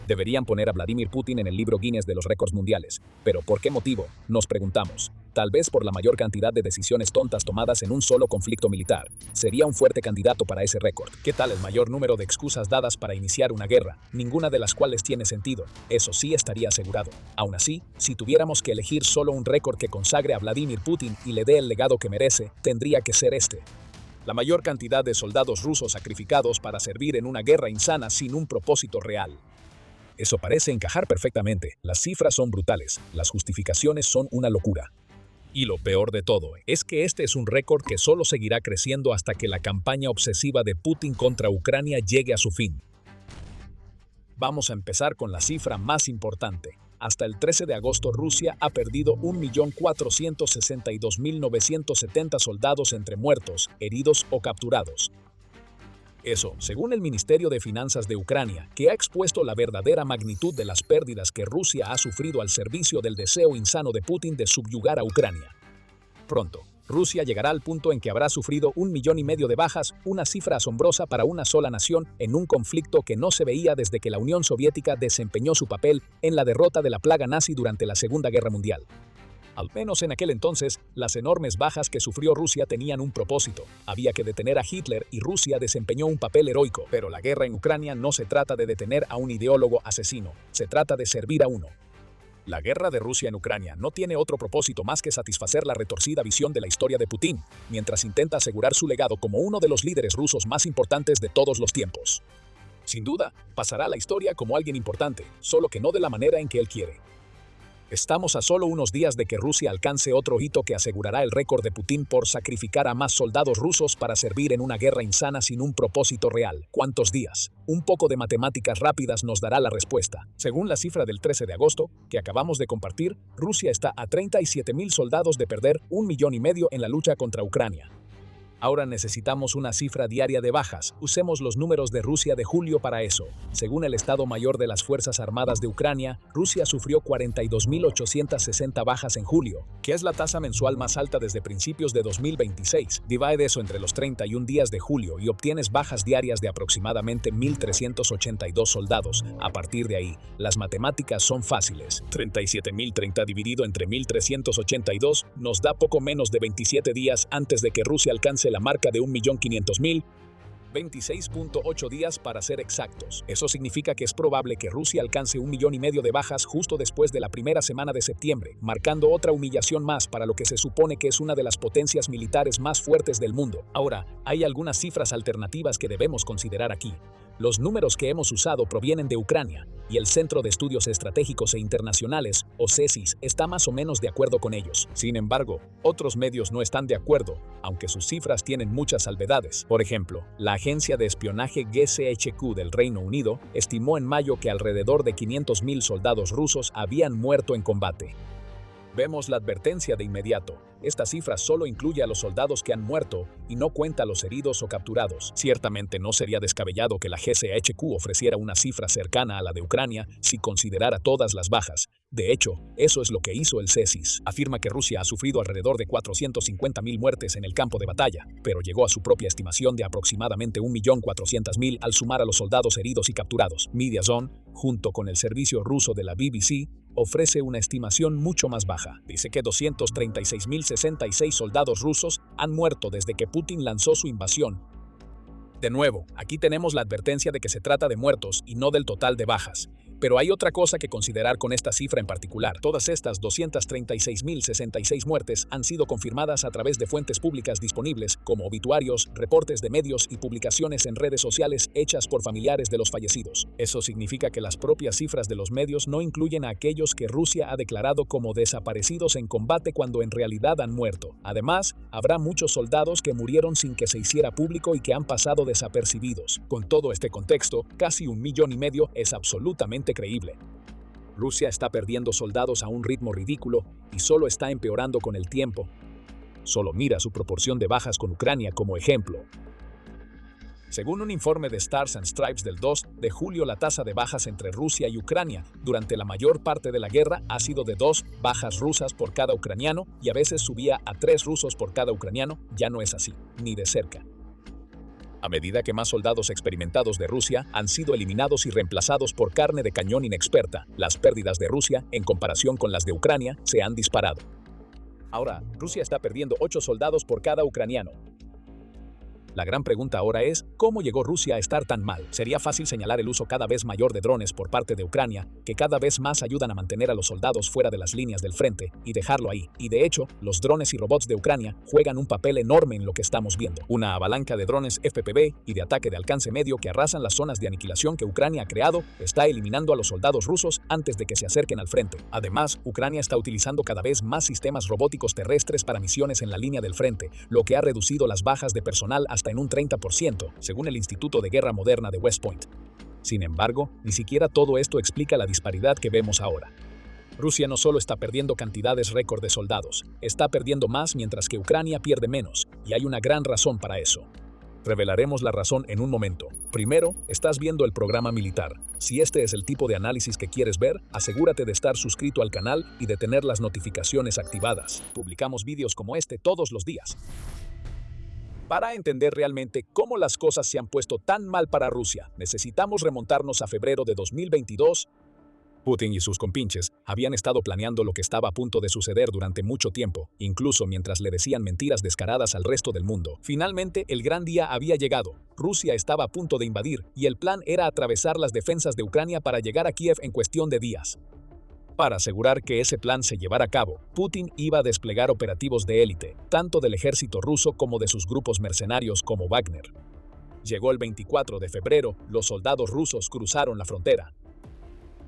Deberían poner a Vladimir Putin en el libro Guinness de los récords mundiales. ¿Pero por qué motivo? Nos preguntamos. Tal vez por la mayor cantidad de decisiones tontas tomadas en un solo conflicto militar. Sería un fuerte candidato para ese récord. ¿Qué tal el mayor número de excusas dadas para iniciar una guerra, ninguna de las cuales tiene sentido? Eso sí estaría asegurado. Aún así, si tuviéramos que elegir solo un récord que consagre a Vladimir Putin y le dé el legado que merece, tendría que ser este. La mayor cantidad de soldados rusos sacrificados para servir en una guerra insana sin un propósito real. Eso parece encajar perfectamente. Las cifras son brutales, las justificaciones son una locura. Y lo peor de todo es que este es un récord que solo seguirá creciendo hasta que la campaña obsesiva de Putin contra Ucrania llegue a su fin. Vamos a empezar con la cifra más importante. Hasta el 13 de agosto Rusia ha perdido 1.462.970 soldados entre muertos, heridos o capturados. Eso, según el Ministerio de Finanzas de Ucrania, que ha expuesto la verdadera magnitud de las pérdidas que Rusia ha sufrido al servicio del deseo insano de Putin de subyugar a Ucrania. Pronto, Rusia llegará al punto en que habrá sufrido 1,5 millones de bajas, una cifra asombrosa para una sola nación en un conflicto que no se veía desde que la Unión Soviética desempeñó su papel en la derrota de la plaga nazi durante la Segunda Guerra Mundial. Al menos en aquel entonces, las enormes bajas que sufrió Rusia tenían un propósito. Había que detener a Hitler y Rusia desempeñó un papel heroico. Pero la guerra en Ucrania no se trata de detener a un ideólogo asesino, se trata de servir a uno. La guerra de Rusia en Ucrania no tiene otro propósito más que satisfacer la retorcida visión de la historia de Putin, mientras intenta asegurar su legado como uno de los líderes rusos más importantes de todos los tiempos. Sin duda, pasará a la historia como alguien importante, solo que no de la manera en que él quiere. Estamos a solo unos días de que Rusia alcance otro hito que asegurará el récord de Putin por sacrificar a más soldados rusos para servir en una guerra insana sin un propósito real. ¿Cuántos días? Un poco de matemáticas rápidas nos dará la respuesta. Según la cifra del 13 de agosto, que acabamos de compartir, Rusia está a 37.000 soldados de perder 1,5 millones en la lucha contra Ucrania. Ahora necesitamos una cifra diaria de bajas. Usemos los números de Rusia de julio para eso. Según el Estado Mayor de las Fuerzas Armadas de Ucrania, Rusia sufrió 42.860 bajas en julio, que es la tasa mensual más alta desde principios de 2026. Divide eso entre los 31 días de julio y obtienes bajas diarias de aproximadamente 1.382 soldados. A partir de ahí, las matemáticas son fáciles. 37.030 dividido entre 1.382 nos da poco menos de 27 días antes de que Rusia alcance la marca de 1.500.000, 26.8 días para ser exactos. Eso significa que es probable que Rusia alcance 1,5 millones de bajas justo después de la primera semana de septiembre, marcando otra humillación más para lo que se supone que es una de las potencias militares más fuertes del mundo. Ahora, hay algunas cifras alternativas que debemos considerar aquí. Los números que hemos usado provienen de Ucrania, y el Centro de Estudios Estratégicos e Internacionales, o CESIS, está más o menos de acuerdo con ellos. Sin embargo, otros medios no están de acuerdo, aunque sus cifras tienen muchas salvedades. Por ejemplo, la agencia de espionaje GCHQ del Reino Unido estimó en mayo que alrededor de 500.000 soldados rusos habían muerto en combate. Vemos la advertencia de inmediato. Esta cifra solo incluye a los soldados que han muerto y no cuenta a los heridos o capturados. Ciertamente no sería descabellado que la GCHQ ofreciera una cifra cercana a la de Ucrania si considerara todas las bajas. De hecho, eso es lo que hizo el CESIS. Afirma que Rusia ha sufrido alrededor de 450.000 muertes en el campo de batalla, pero llegó a su propia estimación de aproximadamente 1.400.000 al sumar a los soldados heridos y capturados. Mediazone, junto con el servicio ruso de la BBC, ofrece una estimación mucho más baja. Dice que 236.066 soldados rusos han muerto desde que Putin lanzó su invasión. De nuevo, aquí tenemos la advertencia de que se trata de muertos y no del total de bajas. Pero hay otra cosa que considerar con esta cifra en particular. Todas estas 236.066 muertes han sido confirmadas a través de fuentes públicas disponibles, como obituarios, reportes de medios y publicaciones en redes sociales hechas por familiares de los fallecidos. Eso significa que las propias cifras de los medios no incluyen a aquellos que Rusia ha declarado como desaparecidos en combate cuando en realidad han muerto. Además, habrá muchos soldados que murieron sin que se hiciera público y que han pasado desapercibidos. Con todo este contexto, casi 1,5 millones es absolutamente creíble. Rusia está perdiendo soldados a un ritmo ridículo y solo está empeorando con el tiempo. Solo mira su proporción de bajas con Ucrania como ejemplo. Según un informe de Stars and Stripes del 2 de julio, la tasa de bajas entre Rusia y Ucrania durante la mayor parte de la guerra ha sido de 2 bajas rusas por cada ucraniano y a veces subía a 3 rusos por cada ucraniano. Ya no es así, ni de cerca. A medida que más soldados experimentados de Rusia han sido eliminados y reemplazados por carne de cañón inexperta, las pérdidas de Rusia, en comparación con las de Ucrania, se han disparado. Ahora, Rusia está perdiendo 8 soldados por cada ucraniano. La gran pregunta ahora es, ¿cómo llegó Rusia a estar tan mal? Sería fácil señalar el uso cada vez mayor de drones por parte de Ucrania, que cada vez más ayudan a mantener a los soldados fuera de las líneas del frente y dejarlo ahí. Y de hecho, los drones y robots de Ucrania juegan un papel enorme en lo que estamos viendo. Una avalancha de drones FPV y de ataque de alcance medio que arrasan las zonas de aniquilación que Ucrania ha creado, está eliminando a los soldados rusos antes de que se acerquen al frente. Además, Ucrania está utilizando cada vez más sistemas robóticos terrestres para misiones en la línea del frente, lo que ha reducido las bajas de personal hasta en un 30%, según el Instituto de Guerra Moderna de West Point. Sin embargo, ni siquiera todo esto explica la disparidad que vemos ahora. Rusia no solo está perdiendo cantidades récord de soldados, está perdiendo más mientras que Ucrania pierde menos, y hay una gran razón para eso. Revelaremos la razón en un momento. Primero, estás viendo el programa militar. Si este es el tipo de análisis que quieres ver, asegúrate de estar suscrito al canal y de tener las notificaciones activadas. Publicamos vídeos como este todos los días. Para entender realmente cómo las cosas se han puesto tan mal para Rusia, necesitamos remontarnos a febrero de 2022. Putin y sus compinches habían estado planeando lo que estaba a punto de suceder durante mucho tiempo, incluso mientras le decían mentiras descaradas al resto del mundo. Finalmente, el gran día había llegado. Rusia estaba a punto de invadir, y el plan era atravesar las defensas de Ucrania para llegar a Kiev en cuestión de días. Para asegurar que ese plan se llevara a cabo, Putin iba a desplegar operativos de élite, tanto del ejército ruso como de sus grupos mercenarios como Wagner. Llegó el 24 de febrero, los soldados rusos cruzaron la frontera.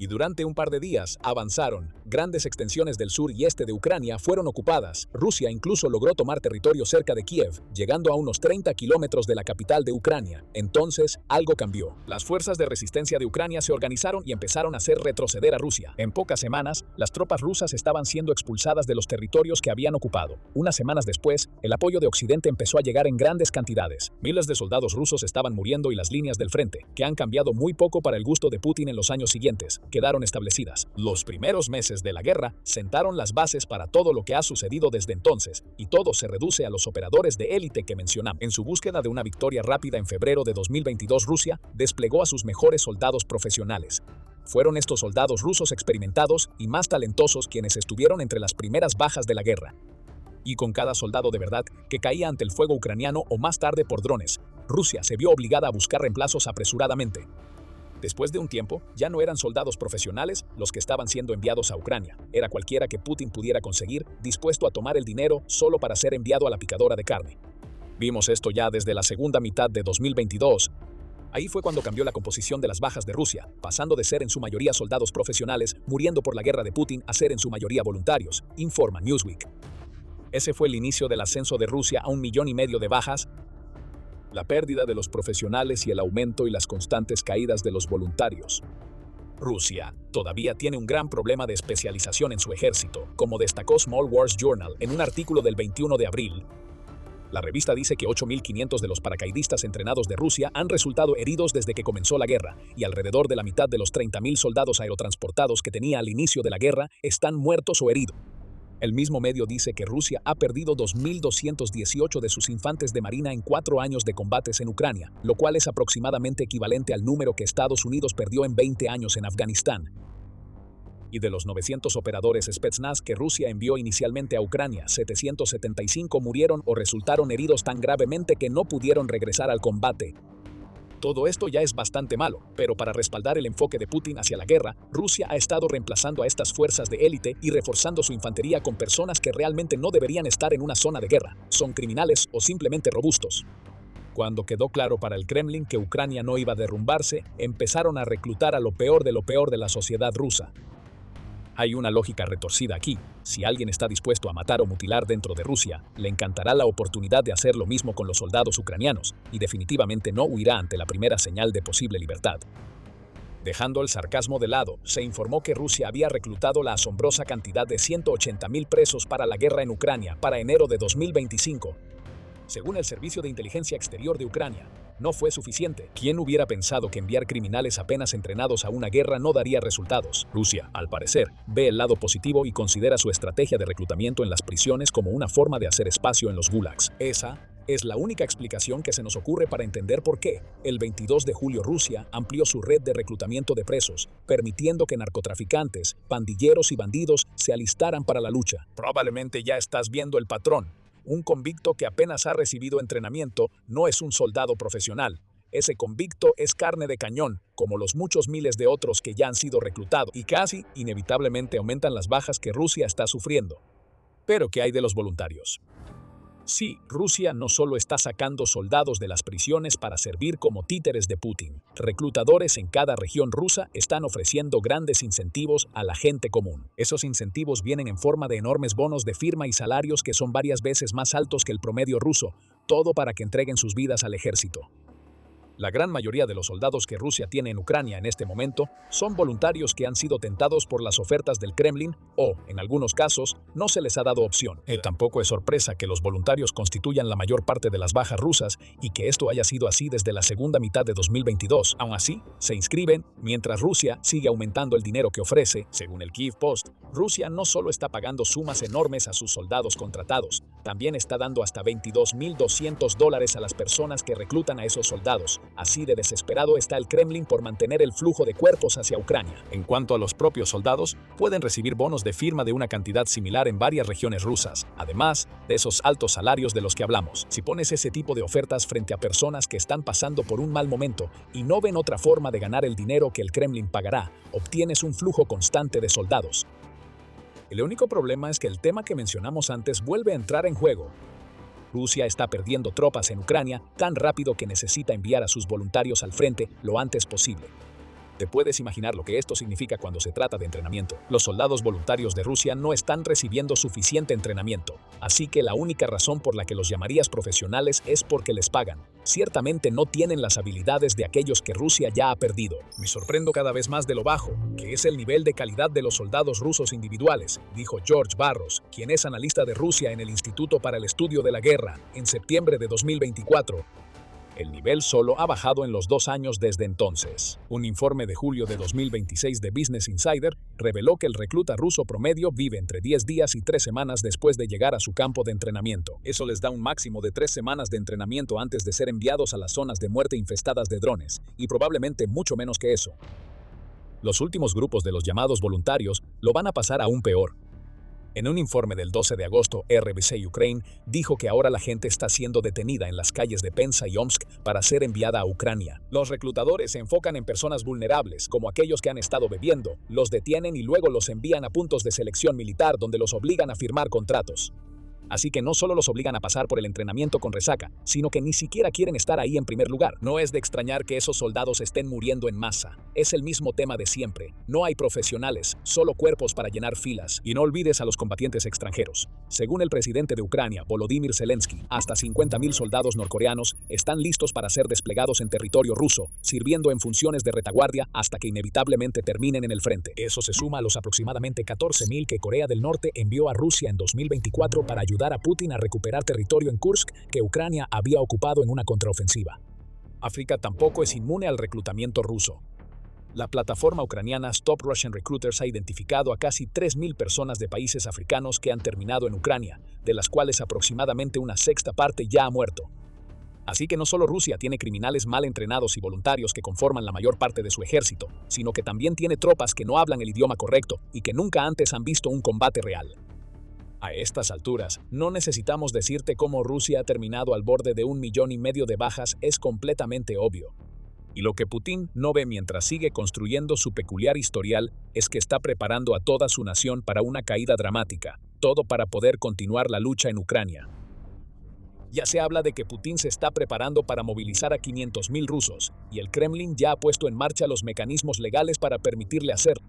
Y durante un par de días avanzaron. Grandes extensiones del sur y este de Ucrania fueron ocupadas. Rusia incluso logró tomar territorio cerca de Kiev, llegando a unos 30 kilómetros de la capital de Ucrania. Entonces, algo cambió. Las fuerzas de resistencia de Ucrania se organizaron y empezaron a hacer retroceder a Rusia. En pocas semanas, las tropas rusas estaban siendo expulsadas de los territorios que habían ocupado. Unas semanas después, el apoyo de Occidente empezó a llegar en grandes cantidades. Miles de soldados rusos estaban muriendo y las líneas del frente, que han cambiado muy poco para el gusto de Putin en los años siguientes, quedaron establecidas. Los primeros meses de la guerra sentaron las bases para todo lo que ha sucedido desde entonces, y todo se reduce a los operadores de élite que mencionamos. En su búsqueda de una victoria rápida en febrero de 2022, Rusia desplegó a sus mejores soldados profesionales. Fueron estos soldados rusos experimentados y más talentosos quienes estuvieron entre las primeras bajas de la guerra. Y con cada soldado de verdad que caía ante el fuego ucraniano o más tarde por drones, Rusia se vio obligada a buscar reemplazos apresuradamente. Después de un tiempo, ya no eran soldados profesionales los que estaban siendo enviados a Ucrania. Era cualquiera que Putin pudiera conseguir, dispuesto a tomar el dinero solo para ser enviado a la picadora de carne. Vimos esto ya desde la segunda mitad de 2022. Ahí fue cuando cambió la composición de las bajas de Rusia, pasando de ser en su mayoría soldados profesionales, muriendo por la guerra de Putin, a ser en su mayoría voluntarios, informa Newsweek. Ese fue el inicio del ascenso de Rusia a 1,5 millones de bajas, la pérdida de los profesionales y el aumento y las constantes caídas de los voluntarios. Rusia todavía tiene un gran problema de especialización en su ejército, como destacó Small Wars Journal en un artículo del 21 de abril. La revista dice que 8.500 de los paracaidistas entrenados de Rusia han resultado heridos desde que comenzó la guerra, y alrededor de la mitad de los 30.000 soldados aerotransportados que tenía al inicio de la guerra están muertos o heridos. El mismo medio dice que Rusia ha perdido 2.218 de sus infantes de marina en 4 años de combates en Ucrania, lo cual es aproximadamente equivalente al número que Estados Unidos perdió en 20 años en Afganistán. Y de los 900 operadores Spetsnaz que Rusia envió inicialmente a Ucrania, 775 murieron o resultaron heridos tan gravemente que no pudieron regresar al combate. Todo esto ya es bastante malo, pero para respaldar el enfoque de Putin hacia la guerra, Rusia ha estado reemplazando a estas fuerzas de élite y reforzando su infantería con personas que realmente no deberían estar en una zona de guerra, son criminales o simplemente robustos. Cuando quedó claro para el Kremlin que Ucrania no iba a derrumbarse, empezaron a reclutar a lo peor de la sociedad rusa. Hay una lógica retorcida aquí. Si alguien está dispuesto a matar o mutilar dentro de Rusia, le encantará la oportunidad de hacer lo mismo con los soldados ucranianos, y definitivamente no huirá ante la primera señal de posible libertad. Dejando el sarcasmo de lado, se informó que Rusia había reclutado la asombrosa cantidad de 180.000 presos para la guerra en Ucrania para enero de 2025. Según el Servicio de Inteligencia Exterior de Ucrania, no fue suficiente. ¿Quién hubiera pensado que enviar criminales apenas entrenados a una guerra no daría resultados? Rusia, al parecer, ve el lado positivo y considera su estrategia de reclutamiento en las prisiones como una forma de hacer espacio en los gulags. Esa Es la única explicación que se nos ocurre para entender por qué, el 22 de julio Rusia amplió su red de reclutamiento de presos, permitiendo que narcotraficantes, pandilleros y bandidos se alistaran para la lucha. Probablemente ya estás viendo el patrón. Un convicto que apenas ha recibido entrenamiento no es un soldado profesional. Ese convicto es carne de cañón, como los muchos miles de otros que ya han sido reclutados, y casi, inevitablemente, aumentan las bajas que Rusia está sufriendo. Pero, ¿qué hay de los voluntarios? Sí, Rusia no solo está sacando soldados de las prisiones para servir como títeres de Putin. Reclutadores en cada región rusa están ofreciendo grandes incentivos a la gente común. Esos incentivos vienen en forma de enormes bonos de firma y salarios que son varias veces más altos que el promedio ruso, todo para que entreguen sus vidas al ejército. La gran mayoría de los soldados que Rusia tiene en Ucrania en este momento son voluntarios que han sido tentados por las ofertas del Kremlin o, en algunos casos, no se les ha dado opción. Tampoco es sorpresa que los voluntarios constituyan la mayor parte de las bajas rusas y que esto haya sido así desde la segunda mitad de 2022. Aún así, se inscriben mientras Rusia sigue aumentando el dinero que ofrece. Según el Kyiv Post, Rusia no solo está pagando sumas enormes a sus soldados contratados, también está dando hasta $22.200 a las personas que reclutan a esos soldados. Así de desesperado está el Kremlin por mantener el flujo de cuerpos hacia Ucrania. En cuanto a los propios soldados, pueden recibir bonos de firma de una cantidad similar en varias regiones rusas, además de esos altos salarios de los que hablamos. Si pones ese tipo de ofertas frente a personas que están pasando por un mal momento y no ven otra forma de ganar el dinero que el Kremlin pagará, obtienes un flujo constante de soldados. El único problema es que el tema que mencionamos antes vuelve a entrar en juego. Rusia está perdiendo tropas en Ucrania tan rápido que necesita enviar a sus voluntarios al frente lo antes posible. Te puedes imaginar lo que esto significa cuando se trata de entrenamiento. Los soldados voluntarios de Rusia no están recibiendo suficiente entrenamiento, así que la única razón por la que los llamarías profesionales es porque les pagan. Ciertamente no tienen las habilidades de aquellos que Rusia ya ha perdido. Me sorprendo cada vez más de lo bajo, que es el nivel de calidad de los soldados rusos individuales, dijo George Barros, quien es analista de Rusia en el Instituto para el Estudio de la Guerra, en septiembre de 2024. El nivel solo ha bajado en los 2 años desde entonces. Un informe de julio de 2026 de Business Insider reveló que el recluta ruso promedio vive entre 10 días y 3 semanas después de llegar a su campo de entrenamiento. Eso les da un máximo de 3 semanas de entrenamiento antes de ser enviados a las zonas de muerte infestadas de drones, y probablemente mucho menos que eso. Los últimos grupos de los llamados voluntarios lo van a pasar aún peor. En un informe del 12 de agosto, RBC Ukraine dijo que ahora la gente está siendo detenida en las calles de Penza y Omsk para ser enviada a Ucrania. Los reclutadores se enfocan en personas vulnerables, como aquellos que han estado bebiendo, los detienen y luego los envían a puntos de selección militar donde los obligan a firmar contratos. Así que no solo los obligan a pasar por el entrenamiento con resaca, sino que ni siquiera quieren estar ahí en primer lugar. No es de extrañar que esos soldados estén muriendo en masa. Es el mismo tema de siempre. No hay profesionales, solo cuerpos para llenar filas. Y no olvides a los combatientes extranjeros. Según el presidente de Ucrania, Volodymyr Zelensky, hasta 50.000 soldados norcoreanos están listos para ser desplegados en territorio ruso, sirviendo en funciones de retaguardia hasta que inevitablemente terminen en el frente. Eso se suma a los aproximadamente 14.000 que Corea del Norte envió a Rusia en 2024 para ayudar a Putin a recuperar territorio en Kursk que Ucrania había ocupado en una contraofensiva. África tampoco es inmune al reclutamiento ruso. La plataforma ucraniana Stop Russian Recruiters ha identificado a casi 3.000 personas de países africanos que han terminado en Ucrania, de las cuales aproximadamente una sexta parte ya ha muerto. Así que no solo Rusia tiene criminales mal entrenados y voluntarios que conforman la mayor parte de su ejército, sino que también tiene tropas que no hablan el idioma correcto y que nunca antes han visto un combate real. A estas alturas, no necesitamos decirte cómo Rusia ha terminado al borde de 1,5 millones de bajas, es completamente obvio. Y lo que Putin no ve mientras sigue construyendo su peculiar historial es que está preparando a toda su nación para una caída dramática, todo para poder continuar la lucha en Ucrania. Ya se habla de que Putin se está preparando para movilizar a 500.000 rusos, y el Kremlin ya ha puesto en marcha los mecanismos legales para permitirle hacerlo.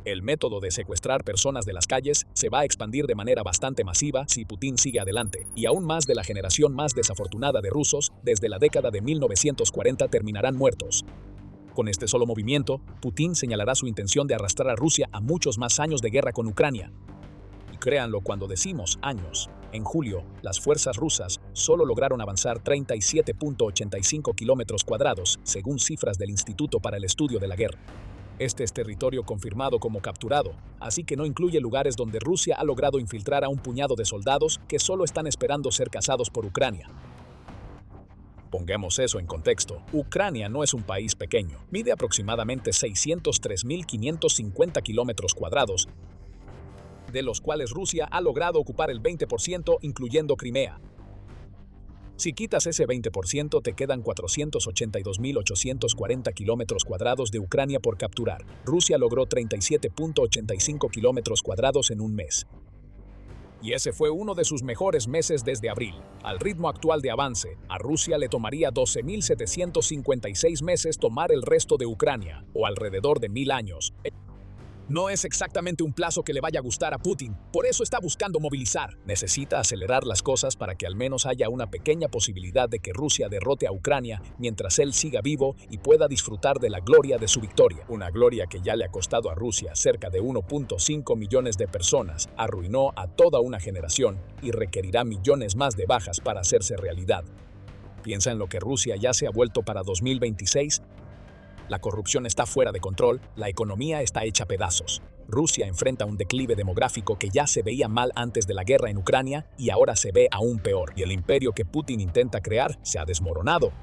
El método de secuestrar personas de las calles se va a expandir de manera bastante masiva si Putin sigue adelante, y aún más de la generación más desafortunada de rusos desde la década de 1940 terminarán muertos. Con este solo movimiento, Putin señalará su intención de arrastrar a Rusia a muchos más años de guerra con Ucrania. Y créanlo cuando decimos años. En julio, las fuerzas rusas solo lograron avanzar 37.85 kilómetros cuadrados, según cifras del Instituto para el Estudio de la Guerra. Este es territorio confirmado como capturado, así que no incluye lugares donde Rusia ha logrado infiltrar a un puñado de soldados que solo están esperando ser cazados por Ucrania. Pongamos eso en contexto. Ucrania no es un país pequeño. Mide aproximadamente 603.550 kilómetros cuadrados, de los cuales Rusia ha logrado ocupar el 20%, incluyendo Crimea. Si quitas ese 20%, te quedan 482.840 kilómetros cuadrados de Ucrania por capturar. Rusia logró 37.85 kilómetros cuadrados en un mes. Y ese fue uno de sus mejores meses desde abril. Al ritmo actual de avance, a Rusia le tomaría 12.756 meses tomar el resto de Ucrania, o alrededor de 1.000 años. No es exactamente un plazo que le vaya a gustar a Putin, por eso está buscando movilizar. Necesita acelerar las cosas para que al menos haya una pequeña posibilidad de que Rusia derrote a Ucrania mientras él siga vivo y pueda disfrutar de la gloria de su victoria. Una gloria que ya le ha costado a Rusia cerca de 1.5 millones de personas, arruinó a toda una generación y requerirá millones más de bajas para hacerse realidad. ¿Piensa en lo que Rusia ya se ha vuelto para 2026? La corrupción está fuera de control, la economía está hecha pedazos. Rusia enfrenta un declive demográfico que ya se veía mal antes de la guerra en Ucrania y ahora se ve aún peor. Y el imperio que Putin intenta crear se ha desmoronado.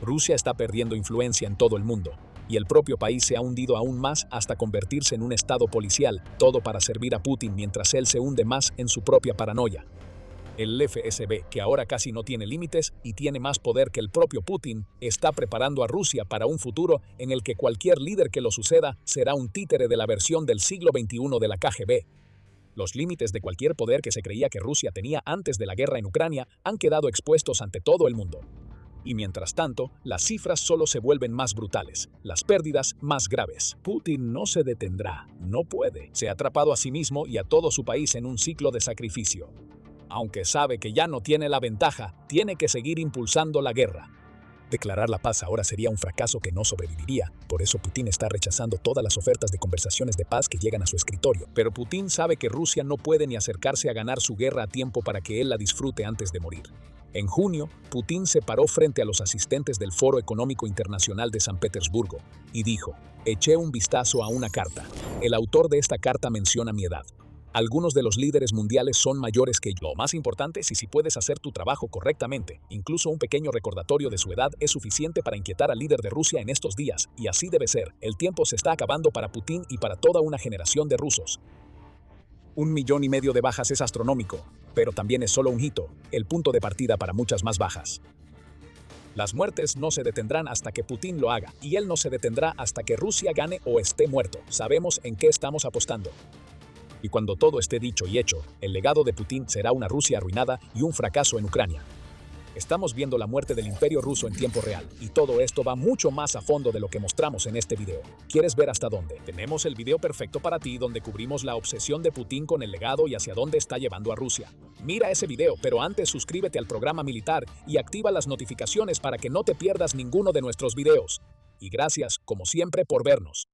Rusia está perdiendo influencia en todo el mundo y el propio país se ha hundido aún más hasta convertirse en un estado policial, todo para servir a Putin mientras él se hunde más en su propia paranoia. El FSB, que ahora casi no tiene límites y tiene más poder que el propio Putin, está preparando a Rusia para un futuro en el que cualquier líder que lo suceda será un títere de la versión del siglo XXI de la KGB. Los límites de cualquier poder que se creía que Rusia tenía antes de la guerra en Ucrania han quedado expuestos ante todo el mundo. Y mientras tanto, las cifras solo se vuelven más brutales, las pérdidas más graves. Putin no se detendrá, no puede. Se ha atrapado a sí mismo y a todo su país en un ciclo de sacrificio. Aunque sabe que ya no tiene la ventaja, tiene que seguir impulsando la guerra. Declarar la paz ahora sería un fracaso que no sobreviviría, por eso Putin está rechazando todas las ofertas de conversaciones de paz que llegan a su escritorio. Pero Putin sabe que Rusia no puede ni acercarse a ganar su guerra a tiempo para que él la disfrute antes de morir. En junio, Putin se paró frente a los asistentes del Foro Económico Internacional de San Petersburgo y dijo: eché un vistazo a una carta. El autor de esta carta menciona mi edad. Algunos de los líderes mundiales son mayores que yo. Lo más importante es si puedes hacer tu trabajo correctamente. Incluso un pequeño recordatorio de su edad es suficiente para inquietar al líder de Rusia en estos días, y así debe ser. El tiempo se está acabando para Putin y para toda una generación de rusos. 1,5 millones de bajas es astronómico, pero también es solo un hito, el punto de partida para muchas más bajas. Las muertes no se detendrán hasta que Putin lo haga, y él no se detendrá hasta que Rusia gane o esté muerto. Sabemos en qué estamos apostando. Y cuando todo esté dicho y hecho, el legado de Putin será una Rusia arruinada y un fracaso en Ucrania. Estamos viendo la muerte del imperio ruso en tiempo real, y todo esto va mucho más a fondo de lo que mostramos en este video. ¿Quieres ver hasta dónde? Tenemos el video perfecto para ti donde cubrimos la obsesión de Putin con el legado y hacia dónde está llevando a Rusia. Mira ese video, pero antes suscríbete al programa militar y activa las notificaciones para que no te pierdas ninguno de nuestros videos. Y gracias, como siempre, por vernos.